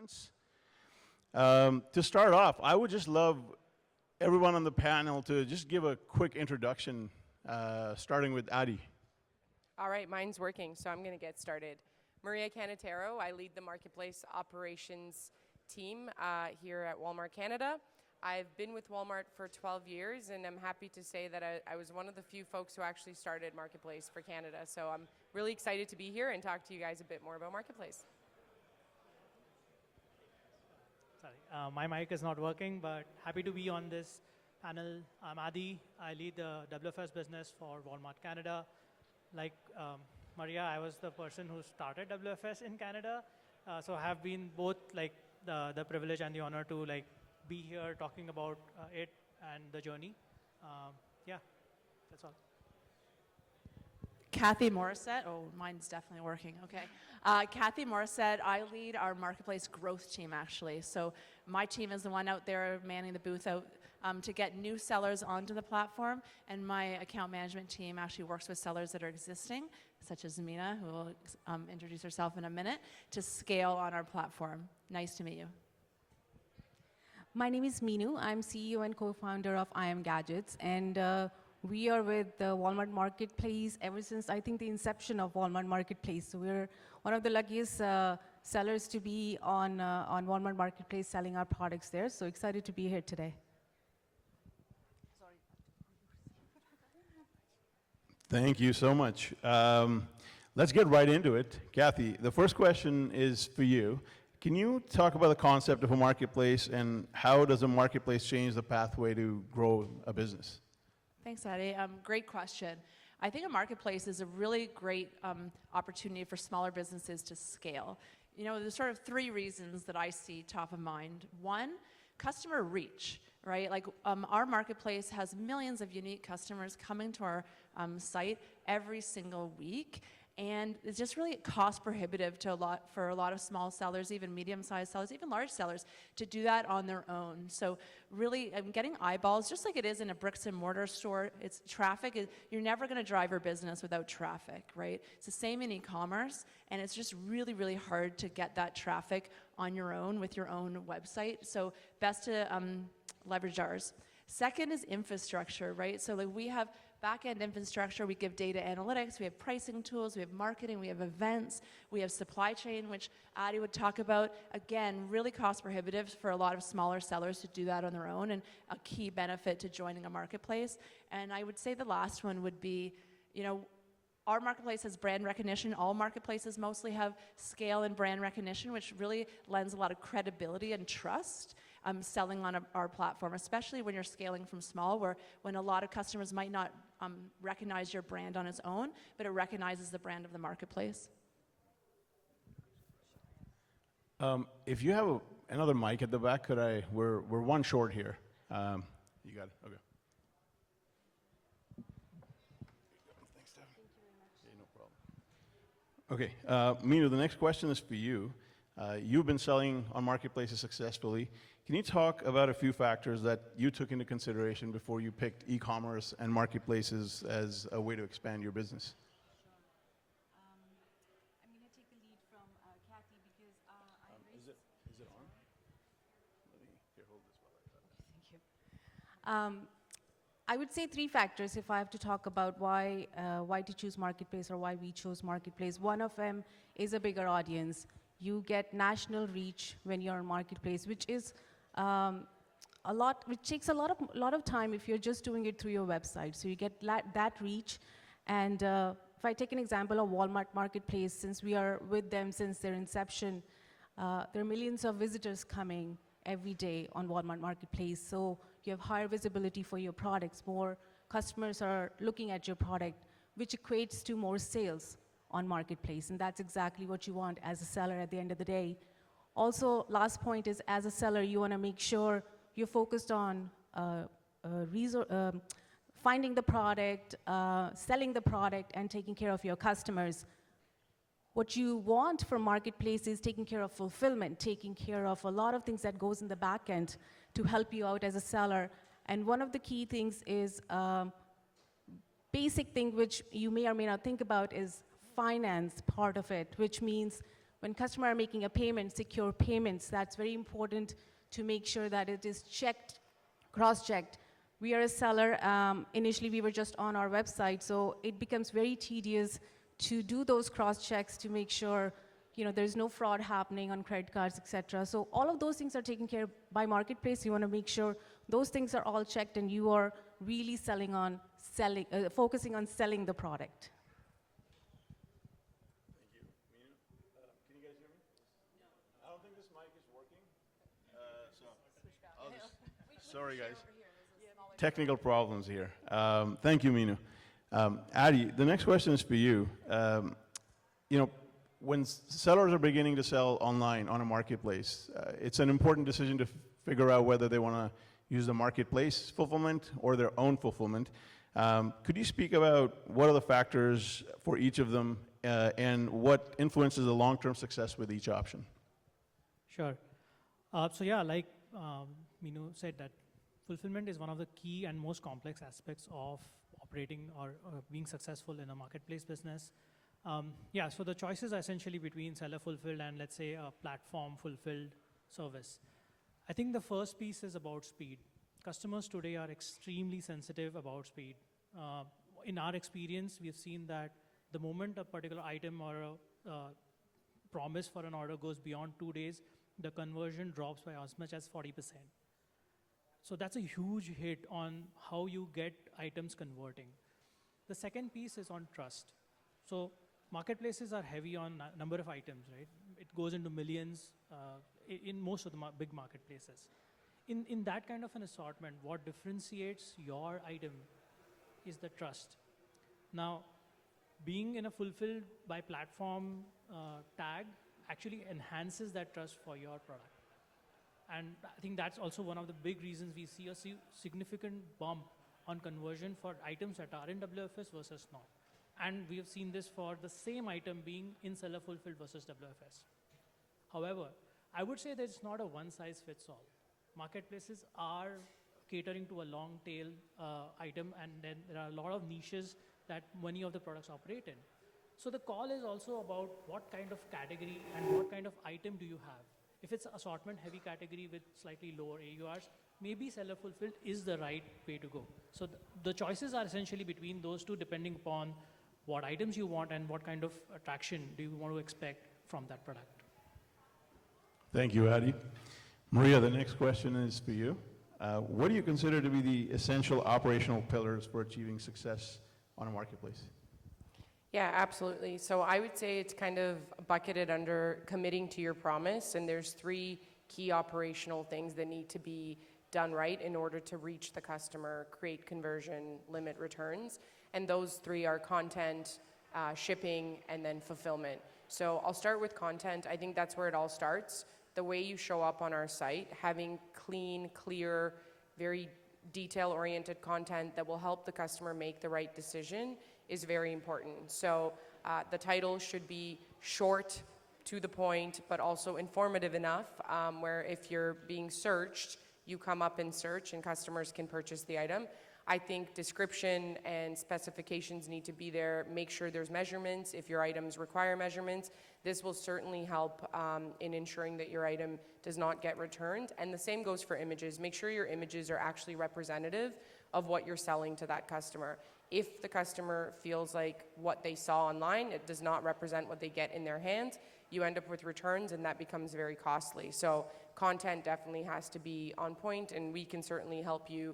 conference. To start off, I would just love everyone on the panel to just give a quick introduction, starting with Adi. All right, mine's working, so I'm going to get started. Marija Cannataro, I lead the marketplace operations team here at Walmart Canada. I've been with Walmart for 12 years, and I'm happy to say that I was one of the few folks who actually started Marketplace for Canada. So I'm really excited to be here and talk to you guys a bit more about Marketplace. Sorry, my mic is not working, but happy to be on this panel. I'm Adi. I lead the WFS business for Walmart Canada. Like Marija, I was the person who started WFS in Canada, so I have been both like the privilege and the honor to like be here talking about it and the journey. Yeah, that's all. Kathy Morissette. Oh, mine's definitely working. Okay. Kathy Morissette. I lead our marketplace growth team, actually. So my team is the one out there manning the booth out to get new sellers onto the platform. And my account management team actually works with sellers that are existing, such as Mina, who will introduce herself in a minute, to scale on our platform. Nice to meet you. My name is Meenu. I'm CEO and co-founder of I Am Gadgets, and we are with the Walmart Marketplace ever since, I think, the inception of Walmart Marketplace. So we're one of the luckiest sellers to be on Walmart Marketplace selling our products there. So excited to be here today. Thank you so much. Let's get right into it. Kathy, the first question is for you. Can you talk about the concept of a marketplace and how does a marketplace change the pathway to grow a business? Thanks, Adi. Great question. I think a marketplace is a really great opportunity for smaller businesses to scale. You know, there's sort of three reasons that I see top of mind. One, customer reach, right? Like our marketplace has millions of unique customers coming to our site every single week. And it's just really cost prohibitive for a lot of small sellers, even medium-sized sellers, even large sellers, to do that on their own. So really, getting eyeballs, just like it is in a bricks and mortar store, it's traffic. You're never going to drive your business without traffic, right? It's the same in e-commerce, and it's just really, really hard to get that traffic on your own with your own website. So best to leverage ours. Second is infrastructure, right? So like we have back-end infrastructure, we give data analytics, we have pricing tools, we have marketing, we have events, we have supply chain, which Adi would talk about. Again, really cost prohibitive for a lot of smaller sellers to do that on their own, and a key benefit to joining a marketplace. And I would say the last one would be, you know, our marketplace has brand recognition. All marketplaces mostly have scale and brand recognition, which really lends a lot of credibility and trust selling on our platform, especially when you're scaling from small, when a lot of customers might not recognize your brand on its own, but it recognizes the brand of the marketplace. If you have another mic at the back, we're one short here. You got it, okay. Thanks, Steph. Thank you very much. Yeah, no problem. Okay, Meenu, the next question is for you. You've been selling on marketplaces successfully. Can you talk about a few factors that you took into consideration before you picked e-commerce and marketplaces as a way to expand your business? Sure. I'm going to take the lead from Kathy because Is it on? Let me hold this while I cut. Thank you. I would say three factors if I have to talk about why to choose marketplace or why we chose marketplace. One of them is a bigger audience. You get national reach when you're on marketplace, which is which takes a lot of time if you're just doing it through your website. So you get that reach. And if I take an example of Walmart Marketplace, since we are with them since their inception, there are millions of visitors coming every day on Walmart Marketplace. So you have higher visibility for your products. More customers are looking at your product, which equates to more sales on Marketplace. And that's exactly what you want as a seller at the end of the day. Also, last point is, as a seller, you want to make sure you're focused on finding the product, selling the product, and taking care of your customers. What you want from marketplace is taking care of fulfillment, taking care of a lot of things that goes in the back end to help you out as a seller. And one of the key things is basic thing which you may or may not think about is finance part of it, which means when customer are making a payment, secure payments, that's very important to make sure that it is checked, cross-checked. We are a seller. Initially, we were just on our website, so it becomes very tedious to do those cross-checks to make sure there's no fraud happening on credit cards, etc. So all of those things are taken care of by Marketplace. You want to make sure those things are all checked and you are really focusing on selling the product. Thank you. Meenu, can you guys hear me? No. I don't think this mic is working. I'll just, sorry guys. Technical problems here. Thank you, Meenu. Adi, the next question is for you. When sellers are beginning to sell online on a marketplace, it's an important decision to figure out whether they want to use the marketplace fulfillment or their own fulfillment. Could you speak about what are the factors for each of them and what influences the long-term success with each option? Sure. So yeah, like Meenu said, that fulfillment is one of the key and most complex aspects of operating or being successful in a marketplace business. Yeah, so the choices are essentially between seller fulfilled and let's say a platform fulfilled service. I think the first piece is about speed. Customers today are extremely sensitive about speed. In our experience, we've seen that the moment a particular item or a promise for an order goes beyond 2 days, the conversion drops by as much as 40%. So that's a huge hit on how you get items converting. The second piece is on trust. So marketplaces are heavy on number of items, right? It goes into millions in most of the big marketplaces. In that kind of an assortment, what differentiates your item is the trust. Now, being in a fulfilled by platform tag actually enhances that trust for your product. And I think that's also one of the big reasons we see a significant bump on conversion for items that are in WFS versus not. And we have seen this for the same item being in seller fulfilled versus WFS. However, I would say that it's not a one-size-fits-all. Marketplaces are catering to a long tail item, and then there are a lot of niches that many of the products operate in. So the call is also about what kind of category and what kind of item do you have. If it's assortment heavy category with slightly lower AURs, maybe seller fulfilled is the right way to go. So the choices are essentially between those two depending upon what items you want and what kind of attraction do you want to expect from that product. Thank you, Adi. Marija, the next question is for you. What do you consider to be the essential operational pillars for achieving success on a marketplace? Yeah, absolutely. So I would say it's kind of bucketed under committing to your promise, and there's 3 key operational things that need to be done right in order to reach the customer, create conversion, limit returns. And those 3 are content, shipping, and then fulfillment. So I'll start with content. I think that's where it all starts. The way you show up on our site, having clean, clear, very detail-oriented content that will help the customer make the right decision is very important. So the title should be short, to the point, but also informative enough where if you're being searched, you come up in search and customers can purchase the item. I think description and specifications need to be there. Make sure there's measurements if your items require measurements. This will certainly help in ensuring that your item does not get returned. And the same goes for images. Make sure your images are actually representative of what you're selling to that customer. If the customer feels like what they saw online, it does not represent what they get in their hands, you end up with returns and that becomes very costly. So content definitely has to be on point, and we can certainly help you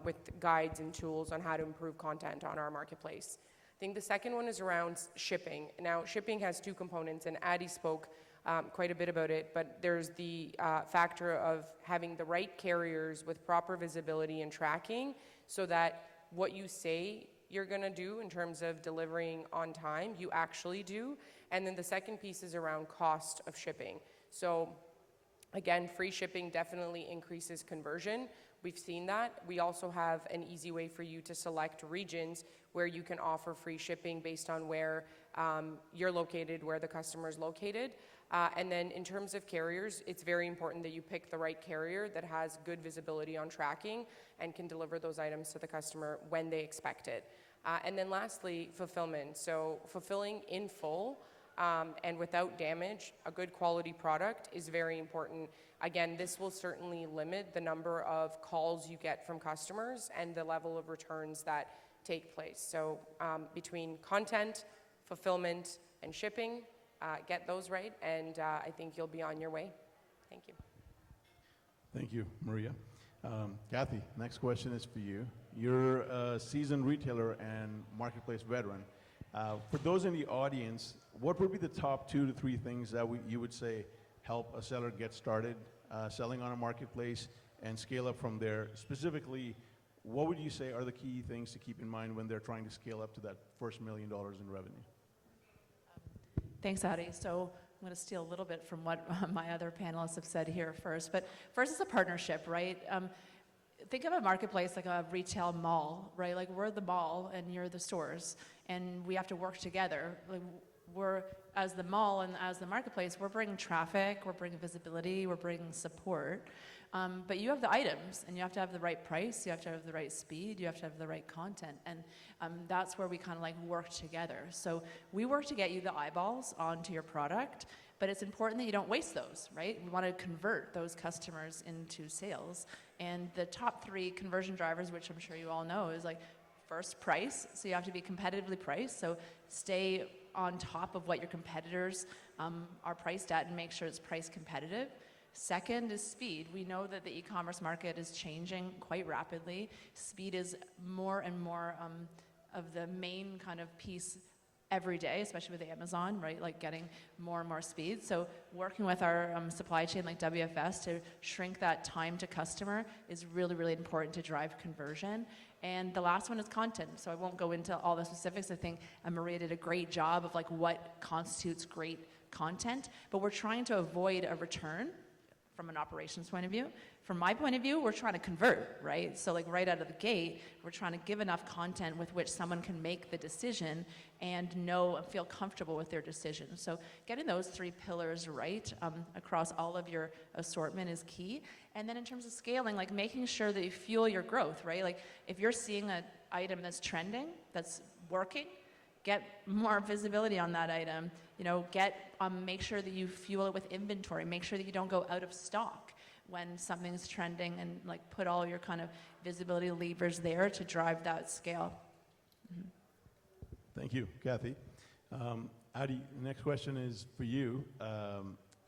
with guides and tools on how to improve content on our marketplace. I think the second one is around shipping. Now, shipping has 2 components, and Adi spoke quite a bit about it, but there's the factor of having the right carriers with proper visibility and tracking so that what you say you're going to do in terms of delivering on time, you actually do. And then the second piece is around cost of shipping. So again, free shipping definitely increases conversion. We've seen that. We also have an easy way for you to select regions where you can offer free shipping based on where you're located, where the customer is located. And then in terms of carriers, it's very important that you pick the right carrier that has good visibility on tracking and can deliver those items to the customer when they expect it. And then lastly, fulfillment. So fulfilling in full and without damage. A good quality product is very important. Again, this will certainly limit the number of calls you get from customers and the level of returns that take place. So between content, fulfillment, and shipping, get those right, and I think you'll be on your way. Thank you. Thank you, Maria. Kathy, next question is for you. You're a seasoned retailer and marketplace veteran. For those in the audience, what would be the top 2 to 3 things that you would say help a seller get started selling on a marketplace and scale up from there? Specifically, what would you say are the key things to keep in mind when they're trying to scale up to that first $1 million in revenue? Thanks, Adi. So I'm going to steal a little bit from what my other panelists have said here first. But first, it's a partnership, right? Think of a marketplace like a retail mall, right? Like we're the mall and you're the stores, and we have to work together. Like we're, as the mall and as the marketplace, we're bringing traffic, we're bringing visibility, we're bringing support. But you have the items, and you have to have the right price, you have to have the right speed, you have to have the right content, and that's where we kind of like work together. So we work to get you the eyeballs onto your product, but it's important that you don't waste those, right? We want to convert those customers into sales. And the top 3 conversion drivers, which I'm sure you all know, is like first, price. So you have to be competitively priced. So stay on top of what your competitors are priced at and make sure it's price competitive. Second is speed. We know that the e-commerce market is changing quite rapidly. Speed is more and more of the main kind of piece every day, especially with Amazon, right? Like getting more and more speed. So working with our supply chain like WFS to shrink that time to customer is really, really important to drive conversion. And the last one is content. So I won't go into all the specifics. I think Maria did a great job of like what constitutes great content, but we're trying to avoid a return from an operations point of view. From my point of view, we're trying to convert, right? So like right out of the gate, we're trying to give enough content with which someone can make the decision and know and feel comfortable with their decision. So getting those 3 pillars right across all of your assortment is key. And then in terms of scaling, like making sure that you fuel your growth, right? Like if you're seeing an item that's trending, that's working, get more visibility on that item. You know, make sure that you fuel it with inventory. Make sure that you don't go out of stock when something's trending, and like put all your kind of visibility levers there to drive that scale. Mm-hmm. Thank you, Kathy. Adi, the next question is for you.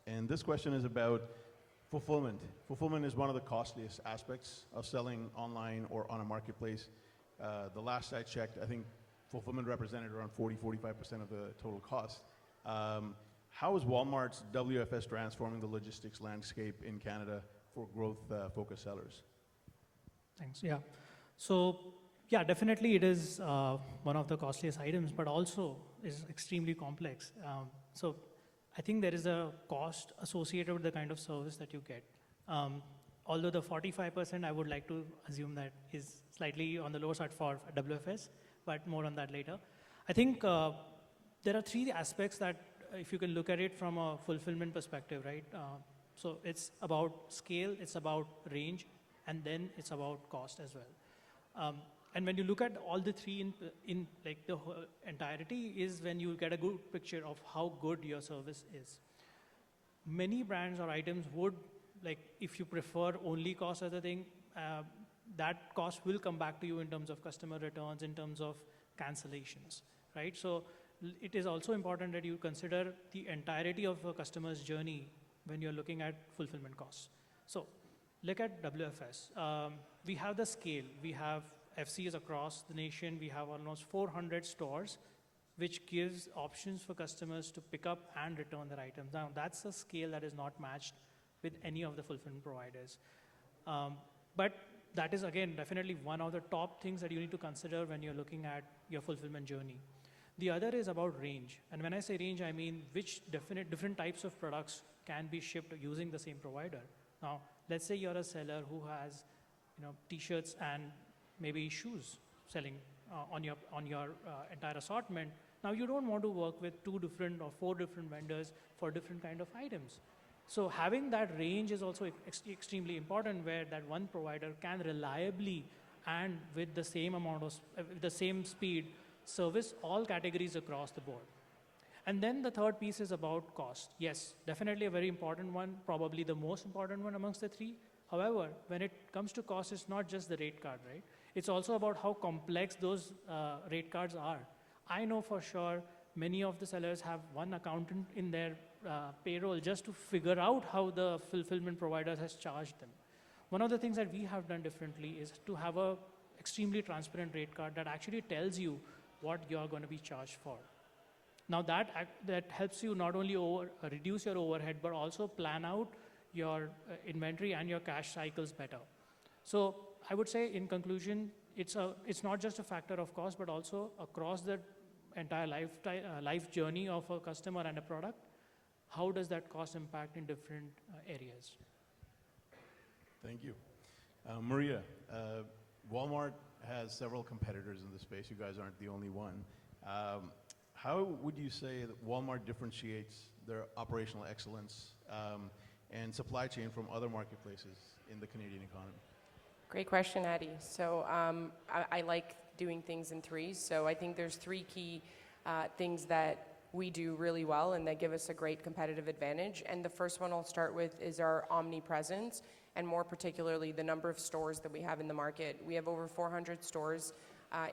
And this question is about fulfillment. Fulfillment is one of the costliest aspects of selling online or on a marketplace. The last I checked, I think fulfillment represented around 40-45% of the total cost. How is Walmart's WFS transforming the logistics landscape in Canada for growth-focused sellers? Thanks. Yeah. So, yeah, definitely it is one of the costliest items, but also is extremely complex. So, I think there is a cost associated with the kind of service that you get. Although the 45%, I would like to assume that is slightly on the lower side for WFS, but more on that later. I think there are 3 aspects that, if you can look at it from a fulfillment perspective, right? So it's about scale, it's about range, and then it's about cost as well. And when you look at all the 3 in like the whole entirety is when you get a good picture of how good your service is. Many brands or items would, like if you prefer only cost as a thing, that cost will come back to you in terms of customer returns, in terms of cancellations, right? So it is also important that you consider the entirety of a customer's journey when you're looking at fulfillment costs. So look at WFS. We have the scale. We have FCs across the nation. We have almost 400 stores, which gives options for customers to pick up and return their items. Now, that's a scale that is not matched with any of the fulfillment providers. But that is, again, definitely one of the top things that you need to consider when you're looking at your fulfillment journey. The other is about range. And when I say range, I mean which different types of products can be shipped using the same provider. Now, let's say you're a seller who has, T-shirts and maybe shoes selling on your entire assortment. Now, you don't want to work with 2 different or 4 different vendors for different kind of items. So having that range is also extremely important, where that one provider can reliably and with the same amount of, the same speed, service all categories across the board. And then the third piece is about cost. Yes, definitely a very important one, probably the most important one amongst the three. However, when it comes to cost, it's not just the rate card, right? It's also about how complex those rate cards are. I know for sure many of the sellers have one accountant in their payroll just to figure out how the fulfillment provider has charged them. One of the things that we have done differently is to have a extremely transparent rate card that actually tells you what you're going to be charged for. Now that helps you not only reduce your overhead, but also plan out your inventory and your cash cycles better. So I would say in conclusion, it's not just a factor of cost, but also across the entire life journey of a customer and a product, how does that cost impact in different areas? Thank you. Marija, Walmart has several competitors in the space. You guys aren't the only one. How would you say that Walmart differentiates their operational excellence and supply chain from other marketplaces in the Canadian economy? Great question, Adi. So I like doing things in threes. So I think there's three key things that we do really well and that give us a great competitive advantage. And the first one I'll start with is our omnipresence, and more particularly the number of stores that we have in the market. We have over 400 stores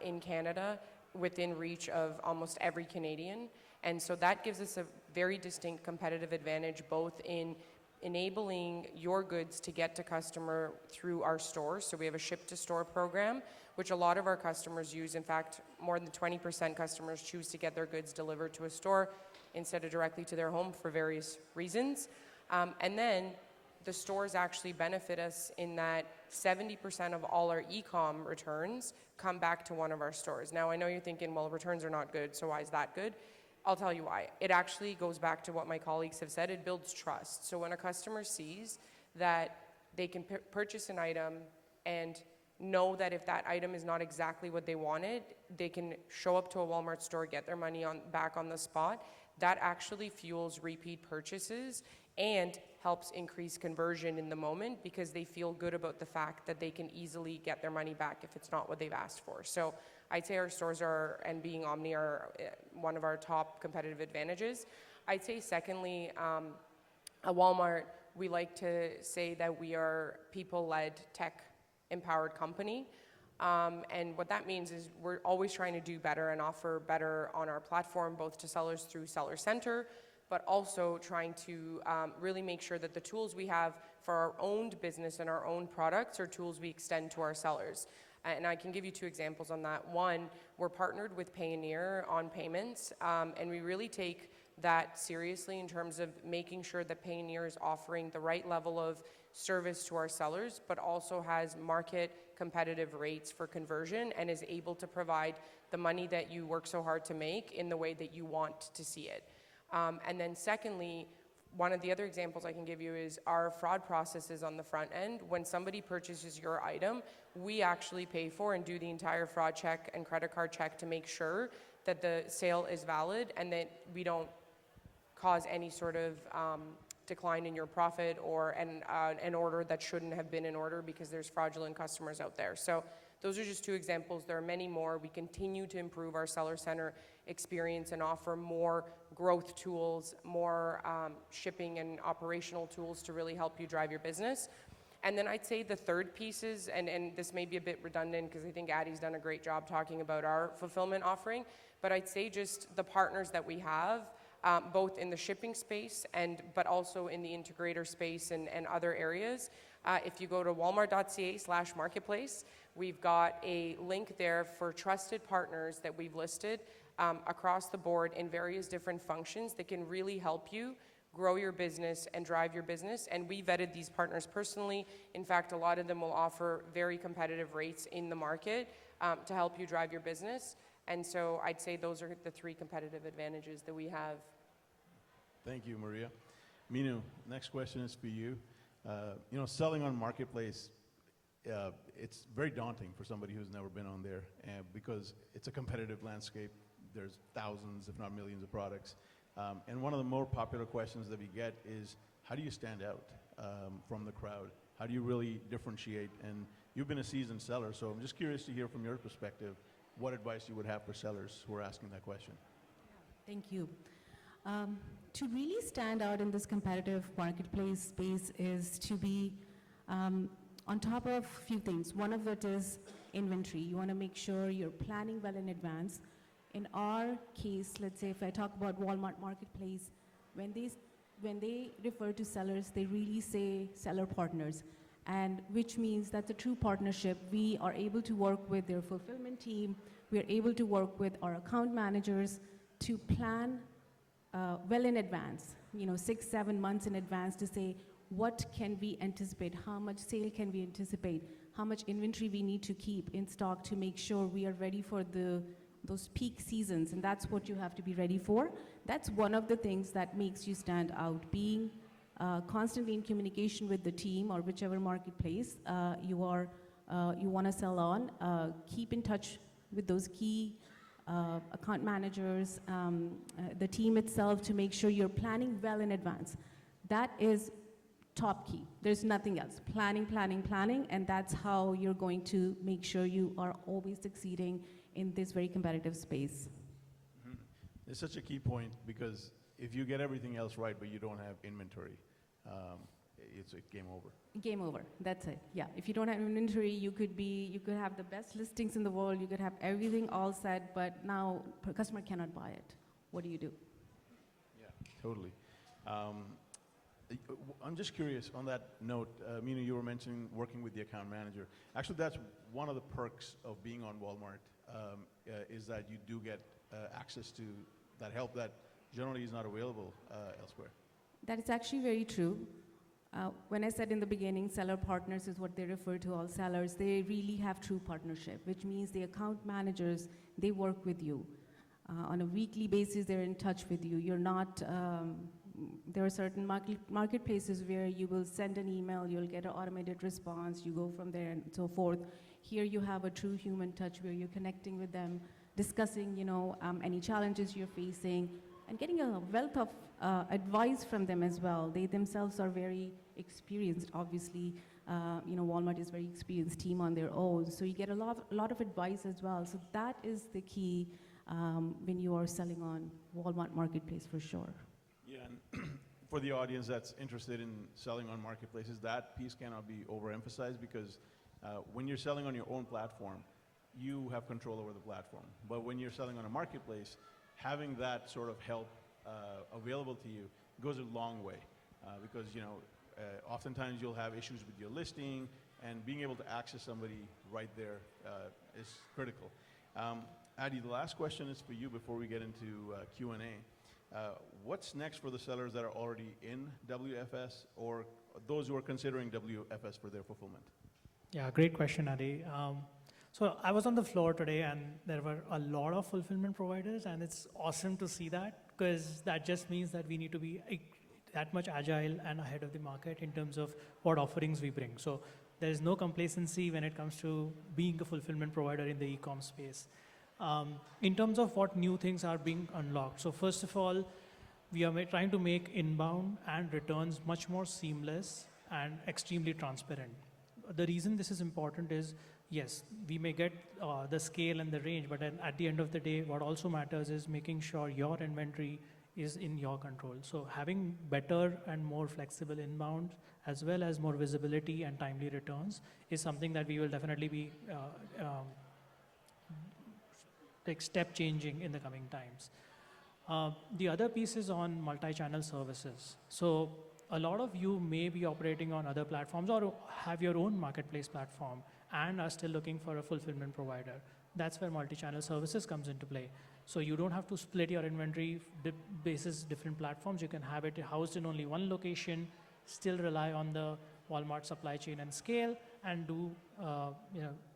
in Canada, within reach of almost every Canadian. And so that gives us a very distinct competitive advantage, both in enabling your goods to get to customer through our stores. So we have a ship-to-store program, which a lot of our customers use. In fact, more than 20% customers choose to get their goods delivered to a store instead of directly to their home for various reasons. And then the stores actually benefit us in that 70% of all our Ecom returns come back to one of our stores. Now, I know you're thinking, well, returns are not good, so why is that good? I'll tell you why. It actually goes back to what my colleagues have said. It builds trust. So when a customer sees that they can purchase an item and know that if that item is not exactly what they wanted, they can show up to a Walmart store, get their money back on the spot, that actually fuels repeat purchases and helps increase conversion in the moment because they feel good about the fact that they can easily get their money back if it's not what they've asked for. So I'd say our stores and being omni are one of our top competitive advantages. I'd say secondly, at Walmart, we like to say that we are people-led, tech-empowered company. And what that means is we're always trying to do better and offer better on our platform, both to sellers through Seller Center, but also trying to really make sure that the tools we have for our own business and our own products are tools we extend to our sellers. And I can give you two examples on that. One, we're partnered with Payoneer on payments, and we really take that seriously in terms of making sure that Payoneer is offering the right level of service to our sellers, but also has market competitive rates for conversion and is able to provide the money that you work so hard to make in the way that you want to see it. And then secondly, one of the other examples I can give you is our fraud processes on the front end. When somebody purchases your item, we actually pay for and do the entire fraud check and credit card check to make sure that the sale is valid and that we don't cause any sort of decline in your profit or an order that shouldn't have been in order because there's fraudulent customers out there. So those are just two examples. There are many more. We continue to improve our Seller Center experience and offer more growth tools, more shipping and operational tools to really help you drive your business. And then I'd say the third piece is, and this may be a bit redundant because I think Addie's done a great job talking about our fulfillment offering, but I'd say just the partners that we have, both in the shipping space but also in the integrator space and other areas. If you go to walmart.ca/marketplace, we've got a link there for trusted partners that we've listed across the board in various different functions that can really help you grow your business and drive your business. And we vetted these partners personally. In fact, a lot of them will offer very competitive rates in the market to help you drive your business. And so I'd say those are the three competitive advantages that we have. Thank you, Marija. Minu, next question is for you. Selling on Marketplace, it's very daunting for somebody who's never been on there because it's a competitive landscape. There's thousands, if not millions, of products. And one of the more popular questions that we get is, how do you stand out from the crowd? How do you really differentiate? And you've been a seasoned seller, so I'm just curious to hear from your perspective what advice you would have for sellers who are asking that question. Thank you. To really stand out in this competitive marketplace space is to be on top of a few things. One of it is inventory. You want to make sure you're planning well in advance. In our case, let's say if I talk about Walmart Marketplace, when they refer to sellers, they really say seller partners, and which means that's a true partnership. We are able to work with their fulfillment team. We are able to work with our account managers to plan well in advance, 6, 7 months in advance, to say what can we anticipate, how much sale can we anticipate, how much inventory we need to keep in stock to make sure we are ready for those peak seasons, and that's what you have to be ready for. That's one of the things that makes you stand out, being constantly in communication with the team or whichever marketplace you want to sell on. Keep in touch with those key account managers, the team itself, to make sure you're planning well in advance. That is top key. There's nothing else. Planning, planning, planning, and that's how you're going to make sure you are always succeeding in this very competitive space. Mhm. It's such a key point, because if you get everything else right but you don't have inventory, it's game over. Game over. That's it. Yeah. If you don't have inventory, you could have the best listings in the world. You could have everything all set, but now customer cannot buy it. What do you do? Yeah, totally. I'm just curious on that note, Meena, you were mentioning working with the account manager. Actually, that's one of the perks of being on Walmart, is that you do get access to that help that generally is not available elsewhere. That is actually very true. When I said in the beginning, seller partners is what they refer to all sellers, they really have true partnership, which means the account managers, they work with you. On a weekly basis, they're in touch with you. You're not, there are certain marketplaces where you will send an email, you'll get an automated response, you go from there and so forth. Here you have a true human touch where you're connecting with them, discussing, any challenges you're facing, and getting a wealth of advice from them as well. They themselves are very experienced, obviously. Walmart is a very experienced team on their own, so you get a lot of advice as well. So that is the key when you are selling on Walmart Marketplace, for sure. Yeah, and for the audience that's interested in selling on marketplaces, that piece cannot be overemphasized, because when you're selling on your own platform, you have control over the platform. But when you're selling on a marketplace, having that sort of help available to you goes a long way, because oftentimes you'll have issues with your listing, and being able to access somebody right there is critical. Adi, the last question is for you before we get into Q&A. What's next for the sellers that are already in WFS, or those who are considering WFS for their fulfillment? Yeah, great question, Adi. So I was on the floor today, and there were a lot of fulfillment providers, and it's awesome to see that, because that just means that we need to be that much agile and ahead of the market in terms of what offerings we bring. So there is no complacency when it comes to being a fulfillment provider in the e-com space. In terms of what new things are being unlocked, so first of all, we are trying to make inbound and returns much more seamless and extremely transparent. The reason this is important is, yes, we may get the scale and the range, but at the end of the day, what also matters is making sure your inventory is in your control. So having better and more flexible inbound, as well as more visibility and timely returns, is something that we will definitely be step changing in the coming times. The other piece is on multi-channel services. So a lot of you may be operating on other platforms or have your own marketplace platform and are still looking for a fulfillment provider. That's where multi-channel services comes into play. So you don't have to split your inventory basis different platforms. You can have it housed in only one location, still rely on the Walmart supply chain and scale, and do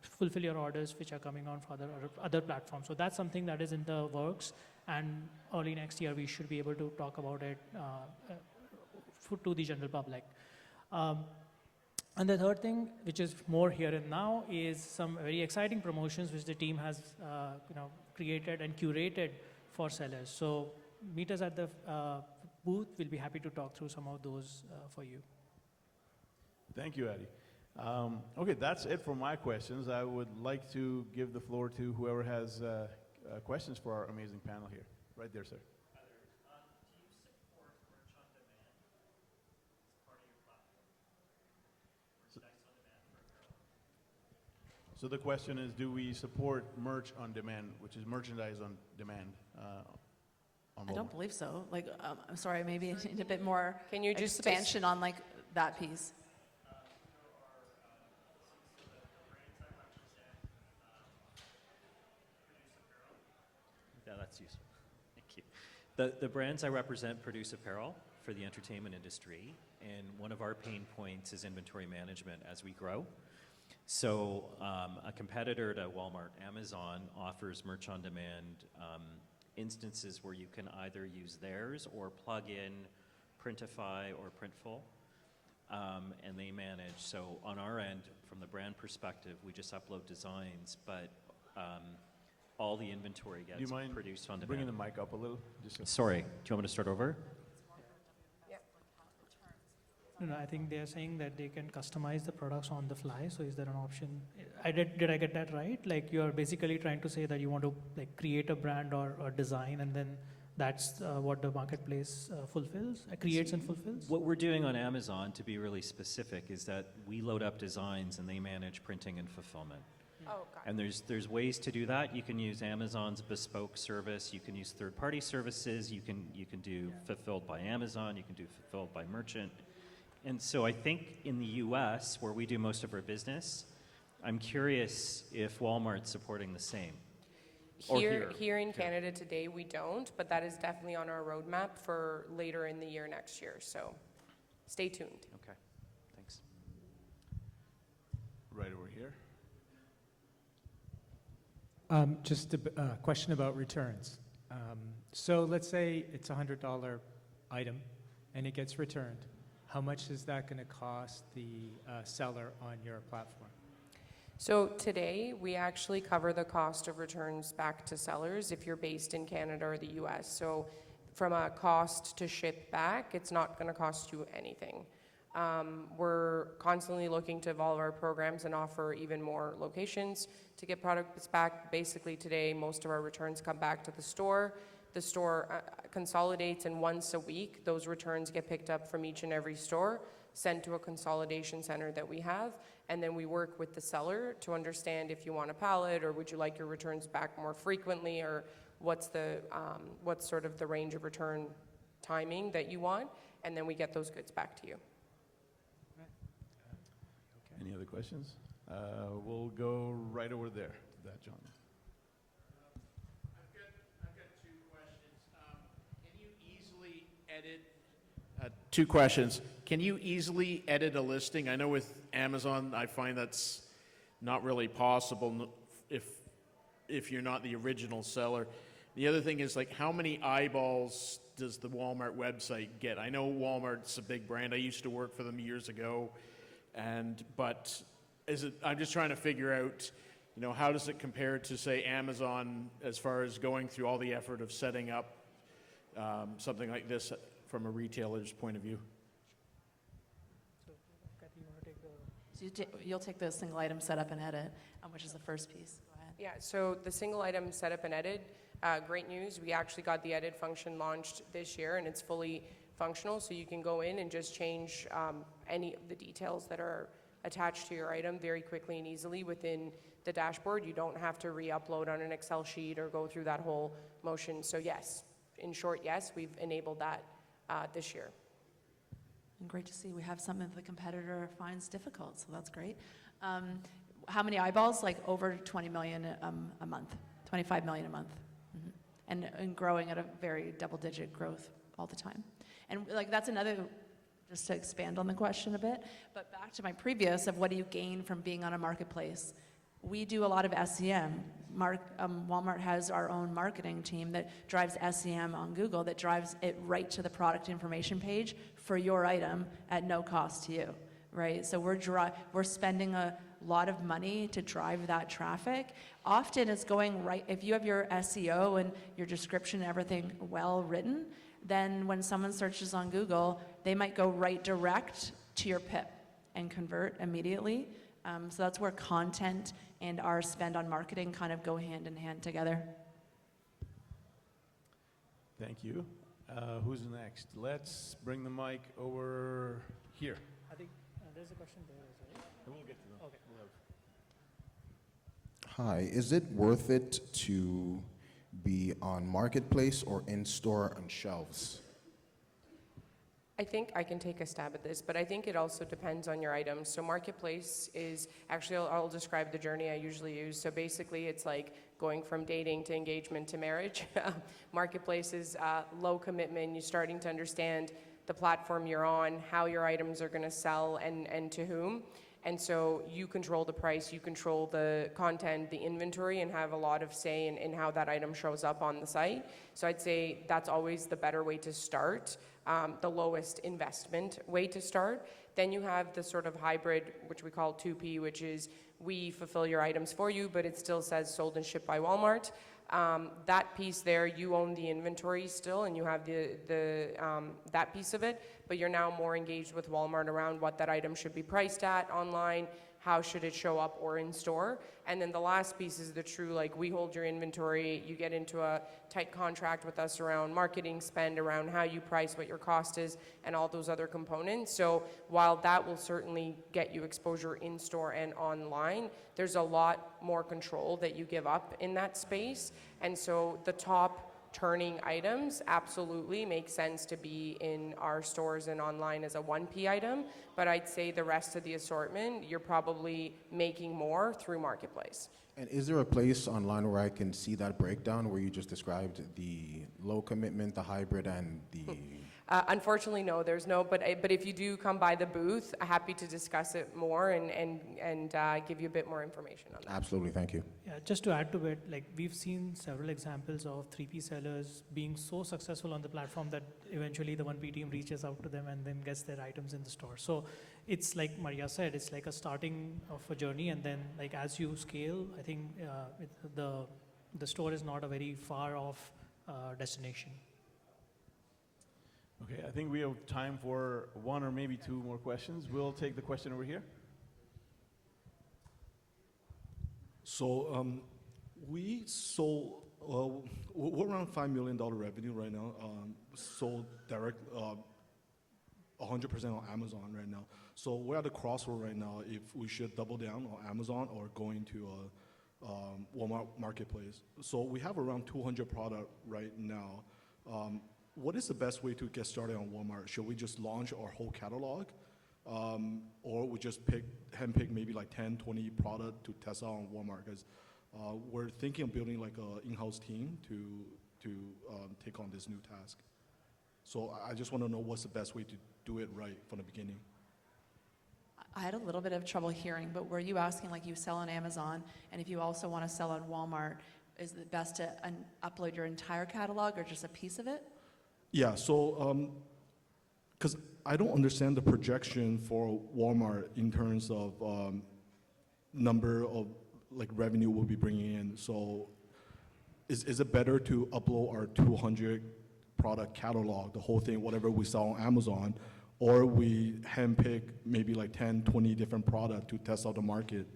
fulfill your orders which are coming on for other platforms. So that's something that is in the works, and early next year we should be able to talk about it to the general public. And the third thing, which is more here and now, is some very exciting promotions which the team has created and curated for sellers. So meet us at the booth. We'll be happy to talk through some of those for you. Thank you, Adi. Okay, that's it for my questions. I would like to give the floor to whoever has questions for our amazing panel here. Right there, sir. Team So the question is, do we support merch on demand, which is merchandise on demand on I don't Walmart? believe so. Like, I'm sorry, maybe I need a bit more Can you just expansion on like that piece. Yeah, that's useful. Thank you. The brands I represent produce apparel for the entertainment industry, and one of our pain points is inventory management as we grow. So a competitor to Walmart, Amazon, offers merch on demand instances where you can either use theirs or plug in Printify or Printful, and they manage. So on our end, from the brand perspective, we just upload designs, but all the inventory Do you gets mind produced on bringing demand. the mic up a little? Just so- Sorry, do you want me to start over? No, I think they're saying that they can customize the products on the fly. So is there an option? Did I get that right? Like you're basically trying to say that you want to like create a brand or design, and then that's what the marketplace creates and fulfills? What we're doing on Amazon, to be really specific, is that we load up designs and they manage printing and fulfillment. Oh, got it. And there's ways to do that. You can use Amazon's bespoke service. You can use third-party services. You can do fulfilled by Amazon. You can do fulfilled by merchant. And so I think in the U.S., where we do most of our business, I'm curious if Walmart's supporting the same. Or Here in Canada today, we don't, but that is definitely on our roadmap for later in the year next year. So stay tuned. Okay, thanks. Right over here. Just a question about returns. So let's say it's a $100 item and it gets returned. How much is that going to cost the seller on your platform? So today, we actually cover the cost of returns back to sellers if you're based in Canada or the US. So from a cost to ship back, it's not going to cost you anything. We're constantly looking to evolve our programs and offer even more locations to get products back. Basically today, most of our returns come back to the store. The store consolidates, and once a week, those returns get picked up from each and every store, sent to a consolidation center that we have, and then we work with the seller to understand if you want a pallet or would you like your returns back more frequently, or what's sort of the range of return timing that you want, and then we get those goods back to you. Any other questions? We'll go right over there to that, John. I've got two questions. Can you easily edit? Two questions. Can you easily edit a listing? I know with Amazon, I find that's not really possible if you're not the original seller. The other thing is, like, how many eyeballs does the Walmart website get? I know Walmart's a big brand. I used to work for them years ago, but I'm just trying to figure out, how does it compare to, say, Amazon as far as going through all the effort of setting up something like this from a retailer's point of view? So, Kathy, you want to take the... So you'll take the single item setup and edit, which is the first piece. Go ahead. Yeah, so the single item setup and edit, great news. We actually got the edit function launched this year, and it's fully functional, so you can go in and just change any of the details that are attached to your item very quickly and easily within the dashboard. You don't have to re-upload on an Excel sheet or go through that whole motion. So yes, in short, yes, we've enabled that this year. And great to see we have something that the competitor finds difficult, so that's great. How many eyeballs? Like over 20 million a month, 25 million a month. And growing at a very double-digit growth all the time. And like that's another, just to expand on the question a bit, but back to my previous of what do you gain from being on a marketplace? We do a lot of SEM. Walmart has our own marketing team that drives SEM on Google, that drives it right to the product information page for your item at no cost to you, right? So we're spending a lot of money to drive that traffic. Often it's going right, if you have your SEO and your description and everything well written, then when someone searches on Google, they might go right direct to your PIP and convert immediately. So that's where content and our spend on marketing kind of go hand in hand together. Thank you. Who's next? Let's bring the mic over here. I think there's a question there as well. And we'll get to them. Okay. We'll have- Hi, is it worth it to be on Marketplace or in-store on shelves? I think I can take a stab at this, but I think it also depends on your items. So marketplace is, actually I'll describe the journey I usually use. So basically it's like going from dating to engagement to marriage. Marketplace is low commitment. You're starting to understand the platform you're on, how your items are gonna sell and to whom. And so you control the price, you control the content, the inventory, and have a lot of say in how that item shows up on the site. So I'd say that's always the better way to start, the lowest investment way to start. Then you have the sort of hybrid, which we call 2P, which is we fulfill your items for you, but it still says sold and shipped by Walmart. That piece there, you own the inventory still, and you have that piece of it, but you're now more engaged with Walmart around what that item should be priced at online, how should it show up or in store. And then the last piece is the true, like, we hold your inventory, you get into a tight contract with us around marketing spend, around how you price, what your cost is, and all those other components. So while that will certainly get you exposure in store and online, there's a lot more control that you give up in that space. And so the top turning items absolutely make sense to be in our stores and online as a 1P item, but I'd say the rest of the assortment, you're probably making more through Marketplace. And is there a place online where I can see that breakdown where you just described the low commitment, the hybrid, and the... Unfortunately, no, there's no, but if you do come by the booth, happy to discuss it more and give you a bit more information on that. Absolutely, thank you. Yeah, just to add to it, like we've seen several examples of 3P sellers being so successful on the platform that eventually the 1P team reaches out to them and then gets their items in the store. So it's like Marija said, it's like a starting of a journey, and then like as you scale, I think the store is not a very far off destination. Okay, I think we have time for one or maybe two more questions. We'll take the question over here. So we sold, we're around $5 million revenue right now, sold direct 100% on Amazon right now. So we're at a crossroad right now if we should double down on Amazon or going to Walmart Marketplace. So we have around 200 product right now. What is the best way to get started on Walmart? Should we just launch our whole catalog? Or we just handpick maybe like 10, 20 product to test out on Walmart? Because we're thinking of building like an in-house team to take on this new task. So I just want to know what's the best way to do it right from the beginning. I had a little bit of trouble hearing, but were you asking, like, you sell on Amazon, and if you also want to sell on Walmart, is it best to upload your entire catalog or just a piece of it? Yeah, so, because I don't understand the projection for Walmart in terms of number of like revenue we'll be bringing in. So is it better to upload our 200 product catalog, the whole thing, whatever we sell on Amazon, or we handpick maybe like 10, 20 different products to test out the market?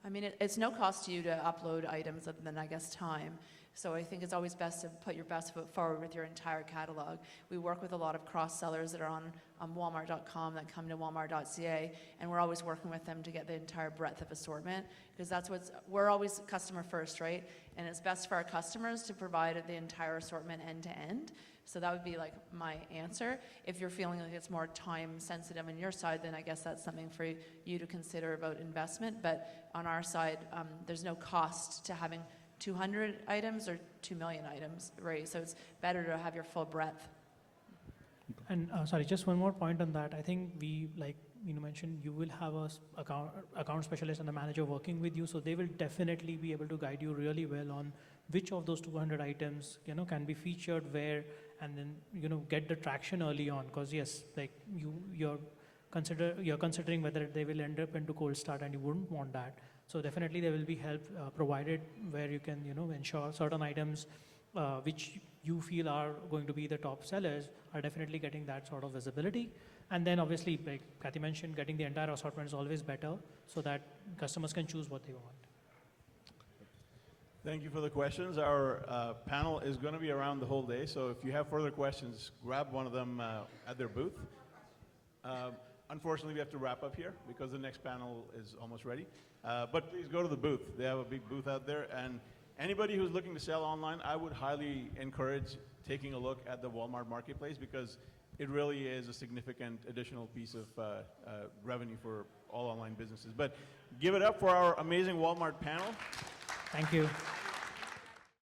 I mean, it's no cost to you to upload items other than, I guess, time. So I think it's always best to put your best foot forward with your entire catalog. We work with a lot of cross-sellers that are on Walmart.com that come to Walmart.ca, and we're always working with them to get the entire breadth of assortment, because we're always customer first, right? And it's best for our customers to provide the entire assortment end to end. So that would be like my answer. If you're feeling like it's more time sensitive on your side, then I guess that's something for you to consider about investment. But on our side, there's no cost to having 200 items or 2 million items, right? So it's better to have your full breadth. And sorry, just one more point on that. I think we, like mentioned, you will have a account specialist and a manager working with you, so they will definitely be able to guide you really well on which of those 200 items can be featured where, and then get the traction early on. Because yes, like you're considering whether they will end up into cold start, and you wouldn't want that. So definitely there will be help provided where you can ensure certain items which you feel are going to be the top sellers are definitely getting that sort of visibility. And then obviously, like Kathy mentioned, getting the entire assortment is always better so that customers can choose what they want. Thank you for the questions. Our panel is going to be around the whole day, so if you have further questions, grab one of them at their booth. unfortunately, we have to wrap up here because the next panel is almost ready. But please go to the booth. They have a big booth out there. And anybody who's looking to sell online, I would highly encourage taking a look at the Walmart Marketplace because it really is a significant additional piece of revenue for all online businesses. But give it up for our amazing Walmart panel. Thank you.